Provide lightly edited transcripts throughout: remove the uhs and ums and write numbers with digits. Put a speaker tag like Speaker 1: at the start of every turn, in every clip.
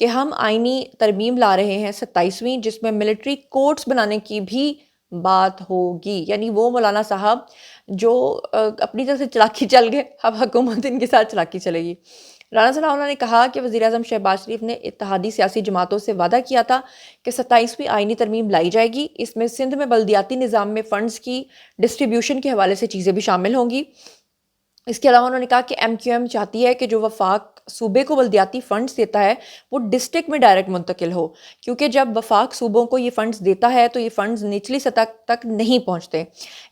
Speaker 1: کہ ہم آئینی ترمیم لا رہے ہیں 27ویں، جس میں ملٹری کورٹس بنانے کی بھی بات ہوگی. یعنی وہ مولانا صاحب جو اپنی طرف سے چلاکی چل گئے، اب حکومت ان کے ساتھ چلاکی چلے گی. رانا ثناء اللہ نے کہا کہ وزیر اعظم شہباز شریف نے اتحادی سیاسی جماعتوں سے وعدہ کیا تھا کہ 27ویں آئینی ترمیم لائی جائے گی. اس میں سندھ میں بلدیاتی نظام میں فنڈز کی ڈسٹریبیوشن کے حوالے سے چیزیں بھی شامل ہوں گی. اس کے علاوہ انہوں نے کہا کہ ایم کیو ایم چاہتی ہے کہ جو وفاق صوبے کو بلدیاتی فنڈز دیتا ہے وہ ڈسٹرکٹ میں ڈائریکٹ منتقل ہو، کیونکہ جب وفاق صوبوں کو یہ فنڈز دیتا ہے تو یہ فنڈز نچلی سطح تک نہیں پہنچتے.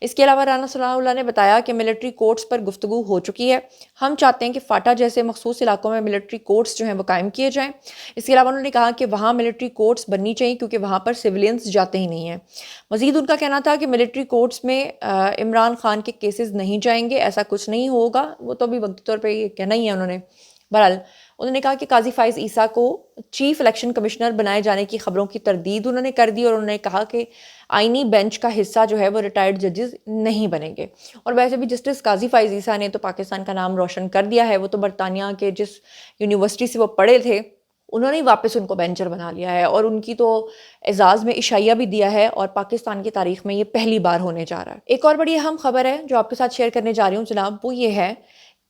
Speaker 1: اس کے علاوہ رانا ثناء اللہ نے بتایا کہ ملٹری کورٹس پر گفتگو ہو چکی ہے. ہم چاہتے ہیں کہ فاٹا جیسے مخصوص علاقوں میں ملٹری کورٹس جو ہیں وہ قائم کیے جائیں. اس کے علاوہ انہوں نے کہا کہ وہاں ملٹری کورٹس بننی چاہیے کیونکہ وہاں پر سویلینس جاتے ہی نہیں ہیں. مزید ان کا کہنا تھا کہ ملٹری کورٹس میں عمران خان کے کیسز نہیں جائیں گے، ایسا کچھ نہیں ہوگا. وہ تو بھی وقتی طور پہ یہ کہنا ہی ہے انہوں نے. بہرحال انہوں نے کہا کہ قاضی فائز عیسیٰ کو چیف الیکشن کمشنر بنائے جانے کی خبروں کی تردید انہوں نے کر دی، اور انہوں نے کہا کہ آئینی بینچ کا حصہ جو ہے وہ ریٹائرڈ ججز نہیں بنیں گے. اور ویسے بھی جسٹس قاضی فائز عیسیٰ نے تو پاکستان کا نام روشن کر دیا ہے. وہ تو برطانیہ کے جس یونیورسٹی سے وہ پڑھے تھے انہوں نے واپس ان کو بینچر بنا لیا ہے، اور ان کی تو اعزاز میں عشائیہ بھی دیا ہے، اور پاکستان کی تاریخ میں یہ پہلی بار ہونے جا رہا ہے. ایک اور بڑی اہم خبر ہے جو آپ کے ساتھ شیئر کرنے جا رہی ہوں جناب، وہ یہ ہے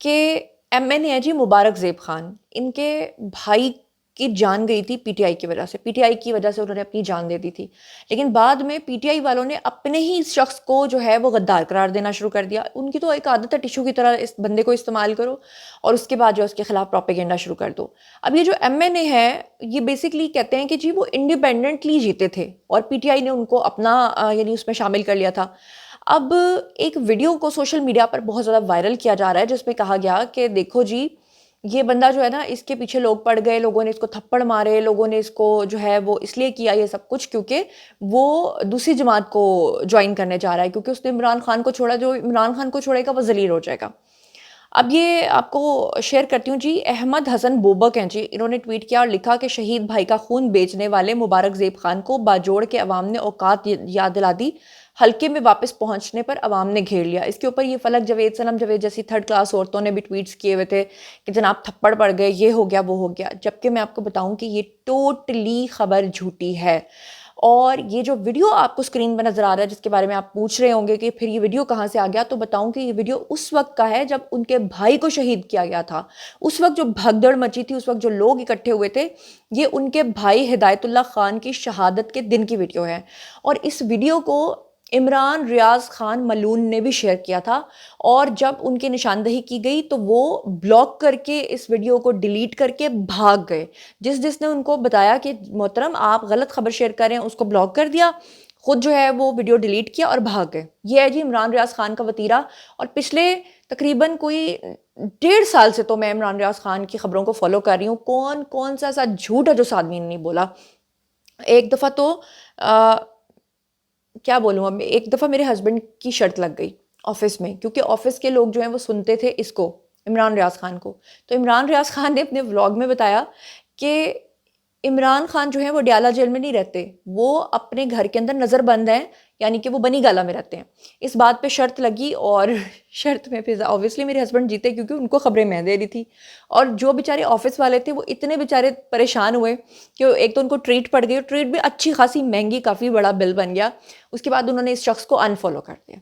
Speaker 1: کہ ایم این اے ہے جی مبارک زیب خان، ان کے بھائی کی جان گئی تھی پی ٹی آئی کی وجہ سے. پی ٹی آئی کی وجہ سے انہوں نے اپنی جان دے دی تھی، لیکن بعد میں پی ٹی آئی والوں نے اپنے ہی اس شخص کو جو ہے وہ غدار قرار دینا شروع کر دیا. ان کی تو ایک عادت ہے ٹیشو کی طرح اس بندے کو استعمال کرو اور اس کے بعد جو اس کے خلاف پروپیگنڈا شروع کر دو. اب یہ جو ایم این اے ہے یہ بیسکلی کہتے ہیں کہ جی وہ انڈیپینڈنٹلی جیتے تھے اور پی ٹی آئی نے ان کو اپنا یعنی اس میں شامل کر لیا تھا. اب ایک ویڈیو کو سوشل میڈیا پر بہت زیادہ وائرل کیا جا رہا ہے جس میں کہا گیا کہ دیکھو جی یہ بندہ جو ہے نا اس کے پیچھے لوگ پڑ گئے، لوگوں نے اس کو تھپڑ مارے، لوگوں نے اس کو جو ہے وہ اس لیے کیا یہ سب کچھ کیونکہ وہ دوسری جماعت کو جوائن کرنے جا رہا ہے، کیونکہ اس نے عمران خان کو چھوڑا. جو عمران خان کو چھوڑے گا وہ ذلیل ہو جائے گا. اب یہ آپ کو شیئر کرتی ہوں جی. احمد حسن بوبک ہیں جی، انہوں نے ٹویٹ کیا اور لکھا کہ شہید بھائی کا خون بیچنے والے مبارک زیب خان کو باجوڑ کے عوام نے اوقات یاد دلا دی، حلقے میں واپس پہنچنے پر عوام نے گھیر لیا. اس کے اوپر یہ فلک جاوید، صنم جاوید جیسی تھرڈ کلاس عورتوں نے بھی ٹویٹس کیے ہوئے تھے کہ جناب تھپڑ پڑ گئے، یہ ہو گیا وہ ہو گیا. جبکہ میں آپ کو بتاؤں کہ یہ ٹوٹلی خبر جھوٹی ہے. اور یہ جو ویڈیو آپ کو اسکرین پہ نظر آ رہا ہے جس کے بارے میں آپ پوچھ رہے ہوں گے کہ پھر یہ ویڈیو کہاں سے آ گیا، تو بتاؤں کہ یہ ویڈیو اس وقت کا ہے جب ان کے بھائی کو شہید کیا گیا تھا. اس وقت جو بھگدڑ مچی تھی، اس وقت جو لوگ اکٹھے ہوئے تھے، یہ ان کے بھائی ہدایت اللہ خان کی شہادت کے دن کی ویڈیو ہے. اور اس ویڈیو کو عمران ریاض خان ملون نے بھی شیئر کیا تھا، اور جب ان کی نشاندہی کی گئی تو وہ بلاک کر کے اس ویڈیو کو ڈیلیٹ کر کے بھاگ گئے. جس نے ان کو بتایا کہ محترم آپ غلط خبر شیئر کر رہے ہیں اس کو بلاک کر دیا، خود جو ہے وہ ویڈیو ڈیلیٹ کیا اور بھاگ گئے. یہ ہے جی عمران ریاض خان کا وتیرہ. اور پچھلے تقریباً کوئی 1.5 سال سے تو میں عمران ریاض خان کی خبروں کو فالو کر رہی ہوں. کون سا ایسا جھوٹ ہے جو اس آدمی نے نہیں بولا. ایک دفعہ تو کیا بولوں، اب ایک دفعہ میرے ہسبینڈ کی شرط لگ گئی آفس میں، کیونکہ آفس کے لوگ جو ہیں وہ سنتے تھے اس کو، عمران ریاض خان کو. تو عمران ریاض خان نے اپنے ولاگ میں بتایا کہ عمران خان جو ہے وہ ڈیالہ جیل میں نہیں رہتے، وہ اپنے گھر کے اندر نظر بند ہیں، یعنی کہ وہ بنی گالہ میں رہتے ہیں. اس بات پہ شرط لگی اور شرط میں پھر اوبیسلی میرے ہسبینڈ جیتے کیونکہ ان کو خبریں میں دے رہی تھی. اور جو بیچارے آفس والے تھے وہ اتنے بیچارے پریشان ہوئے کہ ایک تو ان کو ٹریٹ پڑ گئی، اور ٹریٹ بھی اچھی خاصی مہنگی، کافی بڑا بل بن گیا. اس کے بعد انہوں نے اس شخص کو انفالو کر دیا.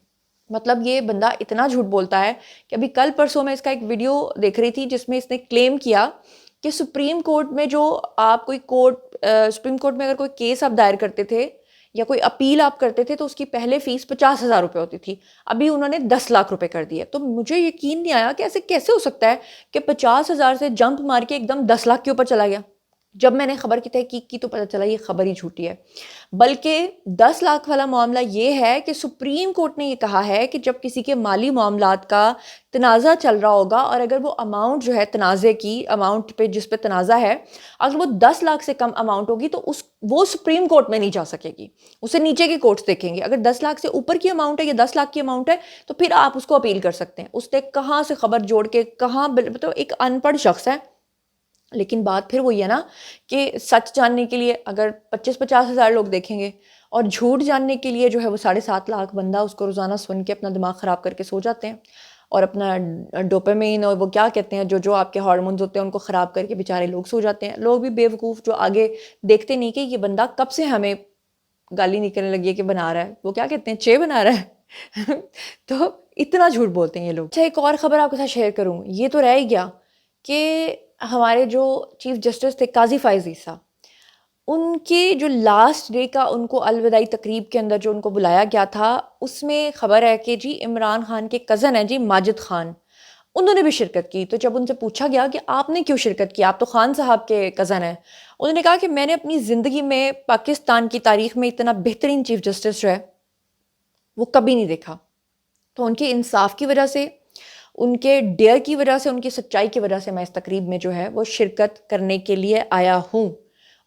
Speaker 1: مطلب یہ بندہ اتنا جھوٹ بولتا ہے کہ ابھی کل پرسوں میں اس کا ایک ویڈیو دیکھ رہی تھی جس میں اس نے کلیم کیا کہ سپریم کورٹ میں جو آپ کوئی سپریم کورٹ میں اگر کوئی کیس آپ دائر کرتے تھے یا کوئی اپیل آپ کرتے تھے تو اس کی پہلے فیس 50,000 روپے ہوتی تھی، ابھی انہوں نے 10 لاکھ روپے کر دیے. تو مجھے یقین نہیں آیا کہ ایسے کیسے ہو سکتا ہے کہ 50,000 سے جمپ مار کے ایک دم 10 لاکھ کے اوپر چلا گیا. جب میں نے خبر کی تحقیق کی تو پتہ چلا یہ خبر ہی جھوٹی ہے. بلکہ 10 لاکھ والا معاملہ یہ ہے کہ سپریم کورٹ نے یہ کہا ہے کہ جب کسی کے مالی معاملات کا تنازع چل رہا ہوگا اور اگر وہ اماؤنٹ جو ہے تنازع کی اماؤنٹ پہ جس پہ تنازع ہے اگر وہ 10 لاکھ سے کم اماؤنٹ ہوگی تو وہ سپریم کورٹ میں نہیں جا سکے گی، اسے نیچے کے کورٹس دیکھیں گے. اگر 10 لاکھ سے اوپر کی اماؤنٹ ہے یا 10 لاکھ کی اماؤنٹ ہے تو پھر آپ اس کو اپیل کر سکتے ہیں. اس نے کہاں سے خبر جوڑ کے کہاں، مطلب ایک ان پڑھ شخص ہے. لیکن بات پھر وہی ہے نا کہ سچ جاننے کے لیے اگر 25-50 ہزار لوگ دیکھیں گے اور جھوٹ جاننے کے لیے جو ہے وہ 7.5 لاکھ بندہ اس کو روزانہ سن کے اپنا دماغ خراب کر کے سو جاتے ہیں. اور اپنا ڈوپامین اور وہ کیا کہتے ہیں جو آپ کے ہارمونز ہوتے ہیں ان کو خراب کر کے بیچارے لوگ سو جاتے ہیں. لوگ بھی بیوقوف جو آگے دیکھتے نہیں کہ یہ بندہ کب سے ہمیں گالی نکلنے لگی ہے کہ بنا رہا ہے، وہ کیا کہتے ہیں چے بنا رہا ہے تو اتنا جھوٹ بولتے ہیں یہ لوگ. اچھا ایک اور خبر آپ کے ساتھ شیئر کروں، یہ تو رہ ہی گیا کہ ہمارے جو چیف جسٹس تھے قاضی فائز عیسیٰ، ان کے جو لاسٹ ڈے کا ان کو الوداعی تقریب کے اندر جو ان کو بلایا گیا تھا، اس میں خبر ہے کہ جی عمران خان کے کزن ہیں جی ماجد خان، انہوں نے بھی شرکت کی. تو جب ان سے پوچھا گیا کہ آپ نے کیوں شرکت کی، آپ تو خان صاحب کے کزن ہیں، انہوں نے کہا کہ میں نے اپنی زندگی میں پاکستان کی تاریخ میں اتنا بہترین چیف جسٹس جو ہے وہ کبھی نہیں دیکھا. تو ان کے انصاف کی وجہ سے، ان کے ڈیئر کی وجہ سے، ان کی سچائی کی وجہ سے میں اس تقریب میں جو ہے وہ شرکت کرنے کے لیے آیا ہوں.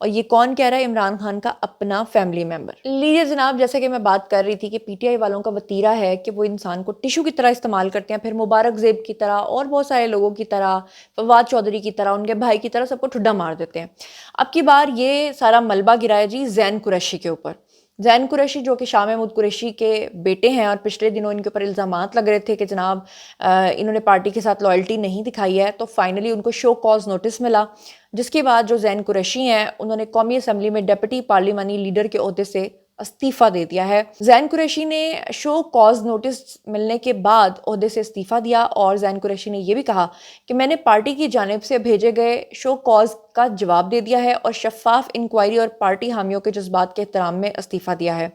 Speaker 1: اور یہ کون کہہ رہا ہے؟ عمران خان کا اپنا فیملی ممبر. لیجیے جناب، جیسے کہ میں بات کر رہی تھی کہ پی ٹی آئی والوں کا وتیرہ ہے کہ وہ انسان کو ٹیشو کی طرح استعمال کرتے ہیں، پھر مبارک زیب کی طرح اور بہت سارے لوگوں کی طرح، فواد چودھری کی طرح، ان کے بھائی کی طرح سب کو ٹھڈا مار دیتے ہیں. اب کی بار یہ سارا ملبہ گرایا جی زین قریشی کے اوپر. زین قریشی جو کہ شاہ محمود قریشی کے بیٹے ہیں، اور پچھلے دنوں ان کے اوپر الزامات لگ رہے تھے کہ جناب انہوں نے پارٹی کے ساتھ لائلٹی نہیں دکھائی ہے. تو فائنلی ان کو شو کاز نوٹس ملا، جس کے بعد جو زین قریشی ہیں انہوں نے قومی اسمبلی میں ڈپٹی پارلیمانی لیڈر کے عہدے سے استعفیٰ دے دیا ہے. زین قریشی نے شو کاز نوٹس ملنے کے بعد عہدے سے استعفیٰ دیا، اور زین قریشی نے یہ بھی کہا کہ میں نے پارٹی کی جانب سے بھیجے گئے شو کاز کا جواب دے دیا ہے اور شفاف انکوائری اور پارٹی حامیوں کے جذبات کے احترام میں استعفیٰ دیا ہے.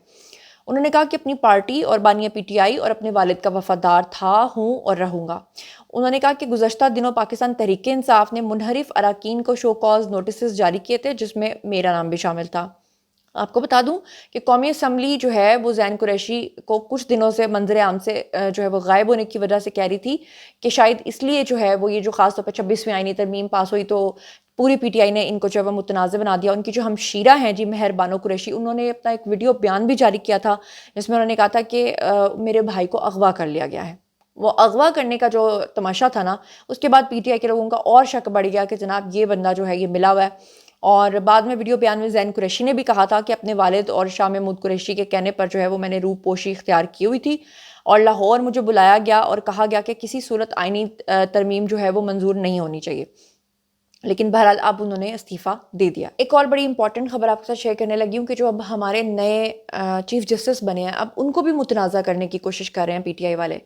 Speaker 1: انہوں نے کہا کہ اپنی پارٹی اور بانیہ پی ٹی آئی اور اپنے والد کا وفادار تھا، ہوں اور رہوں گا. انہوں نے کہا کہ گزشتہ دنوں پاکستان تحریک انصاف نے منحرف اراکین کو شو کاز نوٹسز جاری کیے تھے، جس میں میرا نام بھی شامل تھا. آپ کو بتا دوں کہ قومی اسمبلی جو ہے وہ زین قریشی کو کچھ دنوں سے منظر عام سے جو ہے وہ غائب ہونے کی وجہ سے کہہ رہی تھی کہ شاید اس لیے جو ہے وہ یہ جو خاص طور پر 26ویں آئینی ترمیم پاس ہوئی تو پوری پی ٹی آئی نے ان کو جو ہے وہ متنازع بنا دیا. ان کی جو ہمشیرہ ہیں جی مہر بانو قریشی، انہوں نے اپنا ایک ویڈیو بیان بھی جاری کیا تھا جس میں انہوں نے کہا تھا کہ میرے بھائی کو اغوا کر لیا گیا ہے. وہ اغوا کرنے کا جو تماشا تھا نا، اس کے بعد پی ٹی آئی کے لوگوں کا اور شک بڑھ گیا کہ جناب یہ بندہ جو ہے یہ ملا ہوا ہے. اور بعد میں ویڈیو بیان میں زین قریشی نے بھی کہا تھا کہ اپنے والد اور شاہ محمود قریشی کے کہنے پر جو ہے وہ میں نے روح پوشی اختیار کی ہوئی تھی، اور لاہور مجھے بلایا گیا اور کہا گیا کہ کسی صورت آئینی ترمیم جو ہے وہ منظور نہیں ہونی چاہیے. لیکن بہرحال اب انہوں نے استعفیٰ دے دیا. ایک اور بڑی امپورٹنٹ خبر آپ کے ساتھ شیئر کرنے لگی ہوں کہ جو اب ہمارے نئے چیف جسٹس بنے ہیں، اب ان کو بھی متنازع کرنے کی کوشش کر رہے ہیں پی ٹی آئی والے.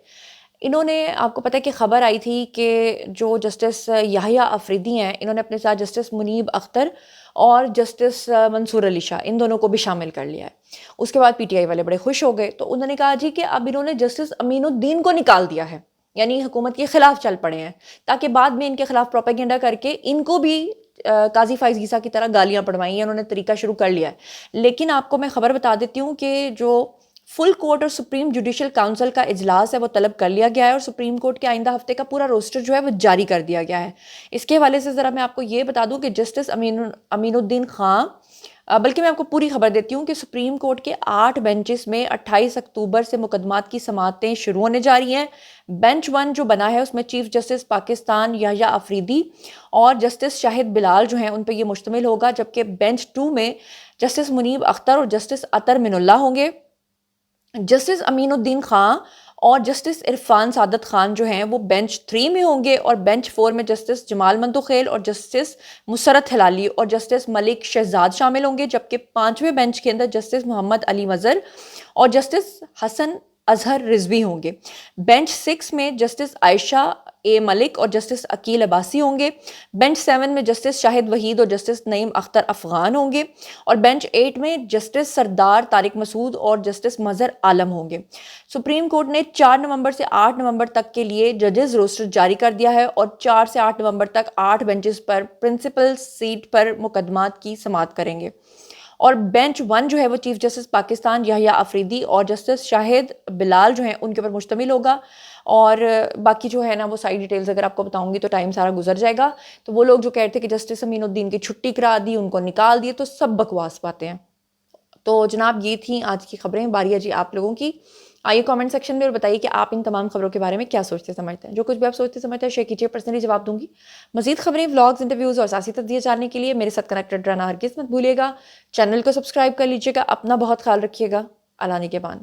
Speaker 1: انہوں نے، آپ کو پتہ ہے کہ خبر آئی تھی کہ جو جسٹس یحییٰ افریدی ہیں، انہوں نے اپنے ساتھ جسٹس منیب اختر اور جسٹس منصور علی شاہ، ان دونوں کو بھی شامل کر لیا ہے. اس کے بعد پی ٹی آئی والے بڑے خوش ہو گئے، تو انہوں نے کہا جی کہ اب انہوں نے جسٹس امین الدین کو نکال دیا ہے، یعنی حکومت کے خلاف چل پڑے ہیں تاکہ بعد میں ان کے خلاف پروپیگنڈا کر کے ان کو بھی قاضی فائز عیسیٰ کی طرح گالیاں پڑھوائی ہیں. انہوں نے طریقہ شروع کر لیا ہے. لیکن آپ کو میں خبر بتا دیتی ہوں کہ جو فل کورٹ اور سپریم جوڈیشل کاؤنسل کا اجلاس ہے وہ طلب کر لیا گیا ہے، اور سپریم کورٹ کے آئندہ ہفتے کا پورا روسٹر جو ہے وہ جاری کر دیا گیا ہے. اس کے حوالے سے ذرا میں آپ کو یہ بتا دوں کہ جسٹس امین الدین خان، بلکہ میں آپ کو پوری خبر دیتی ہوں کہ سپریم کورٹ کے 8 بینچز میں 28 اکتوبر سے مقدمات کی سماعتیں شروع ہونے جا رہی ہیں. بینچ 1 جو بنا ہے اس میں چیف جسٹس پاکستان یحییٰ افریدی اور جسٹس شاہد بلال جو ہیں ان پہ یہ مشتمل ہوگا، جبکہ بینچ 2 میں جسٹس منیب اختر اور جسٹس عطر من اللہ ہوں گے. جسٹس امین الدین خان اور جسٹس عرفان سعادت خان جو ہیں وہ بینچ 3 میں ہوں گے، اور بینچ 4 میں جسٹس جمال منتوخیل اور جسٹس مسرت ہلالی اور جسٹس ملک شہزاد شامل ہوں گے، جبکہ 5ویں بینچ کے اندر جسٹس محمد علی مظہر اور جسٹس حسن اظہر رضوی ہوں گے. بینچ 6 میں جسٹس عائشہ اے ملک اور جسٹس عقیل عباسی ہوں گے. بینچ 7 میں جسٹس شاہد وحید اور جسٹس نعیم اختر افغان ہوں گے، اور بینچ 8 میں جسٹس سردار طارق مسعود اور جسٹس مظہر عالم ہوں گے. سپریم کورٹ نے 4 نومبر سے 8 نومبر تک کے لیے ججز روسٹر جاری کر دیا ہے، اور 4 سے 8 نومبر تک 8 بینچز پر پرنسپل سیٹ پر مقدمات کی سماعت کریں گے. اور بینچ 1 جو ہے وہ چیف جسٹس پاکستان یحییٰ افریدی اور جسٹس شاہد بلال جو ہیں ان کے اوپر مشتمل ہوگا. اور باقی جو ہے نا وہ ساری ڈیٹیلز اگر آپ کو بتاؤں گی تو ٹائم سارا گزر جائے گا. تو وہ لوگ جو کہتے ہیں کہ جسٹس امین الدین کی چھٹی کرا دی، ان کو نکال دیے، تو سب بکواس باتیں ہیں. تو جناب یہ تھیں آج کی خبریں. باری ہے جی آپ لوگوں کی. آئیے کامنٹ سیکشن میں اور بتائیے کہ آپ ان تمام خبروں کے بارے میں کیا سوچتے سمجھتے ہیں. جو کچھ بھی آپ سوچتے سمجھتے ہیں شیئر کیجیے، پرسنلی جواب دوں گی. مزید خبریں، ولاگز، انٹرویوز اور سیاسی تجزیے جاننے کے لیے میرے ساتھ کنیکٹڈ رہنا ہرگز مت بھولیے گا. چینل کو سبسکرائب کر لیجیے گا. اپنا بہت خیال رکھیے گا. اللہ نگہبان.